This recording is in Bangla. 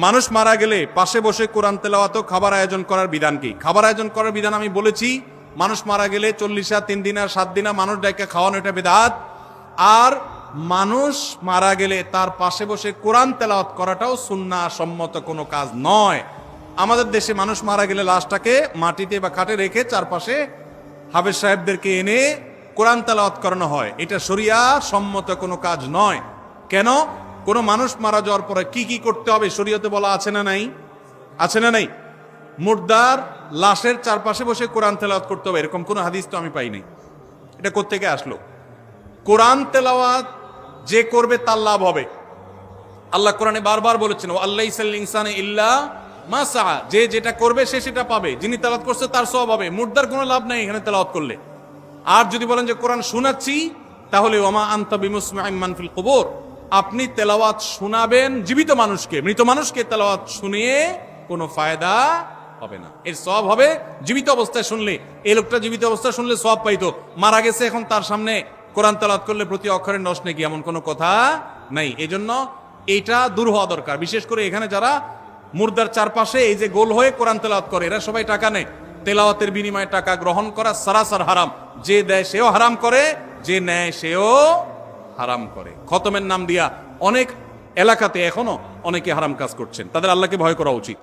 মানুষ মারা গেলে পাশে বসে কোরআন তেলাওয়াত ও খাবার আয়োজন করার বিধান কি? খাবার আয়োজন করার বিধান আমি বলেছি, মানুষ মারা গেলে 40 3 দিন আর 7 দিন মানুষ ডাইকা খাওয়ানো, এটা বিদআত। আর মানুষ মারা গেলে তার পাশে বসে কোরআন তেলাওয়াত করাটাও সুন্নাহ সম্মত কোনো কাজ নয়। আমাদের দেশে মানুষ মারা গেলে লাশটাকে মাটিতে বা খাটে রেখে চারপাশে হাফেজ সাহেবদেরকে এনে কোরআন তেলাওয়াত করানো হয়, এটা শরিয়া সম্মত কোনো কাজ নয়। কেন? কোনো মানুষ মারা যাওয়ার পরে কি কি করতে হবে শরীয়তে বলা আছে না নাই? আছে না নাই? মুর্দার লাশের চারপাশে বসে কোরআন তেলাওয়াত করতে হবে, এরকম কোনো হাদিস তো আমি পাই নাই। এটা কোত্থেকে আসলো? কোরআন তেলাওয়াত যে করবে তার লাভ হবে। আল্লাহ কোরআনে বারবার বলেছেন, ও আল্লাহ ইনসানে ইল্লা মা সাআ, যে যেটা করবে সে সেটা পাবে, যিনি তেলাওয়াত করছে তার সওয়াব হবে। মুর্দার কোনো লাভ নাই এখানে তেলাওয়াত করলে। আর যদি বলেন যে কোরআন শোনাচ্ছি, তাহলে ওমা আনতা বিমুসমিইন মান ফিল কুবুর, আপনি তেলাওয়াত শোনাবেন জীবিত মানুষকে, মৃত মানুষকে তেলাওয়াত শুনিয়ে কোনো ফায়দা হবে না। এর সওয়াব হবে জীবিত অবস্থায় শুনলে। এই লোকটা জীবিত অবস্থায় শুনলে সওয়াব পাইতো, মারা গেছে এখন তার সামনে কোরআন তেলাওয়াত করলে প্রতি অক্ষরে নষ্ট নাকি, এমন কোনো কথা নাই। এই জন্য এইটা দূর হওয়া দরকার। বিশেষ করে এখানে যারা মুর্দার চারপাশে এই যে গোল হয়ে কোরআন তেলাওয়াত করে, এরা সবাই টাকা নেয়। তেলাওয়াতের বিনিময়ে টাকা গ্রহণ করা সারাসার হারাম। যে দেয় সেও হারাম করে, যে নেয় সেও হারাম করে। খতমের নাম দিয়া অনেক এলাকাতে এখনো অনেকে হারাম কাজ করছেন, তাদের আল্লাহকে ভয় করা উচিত।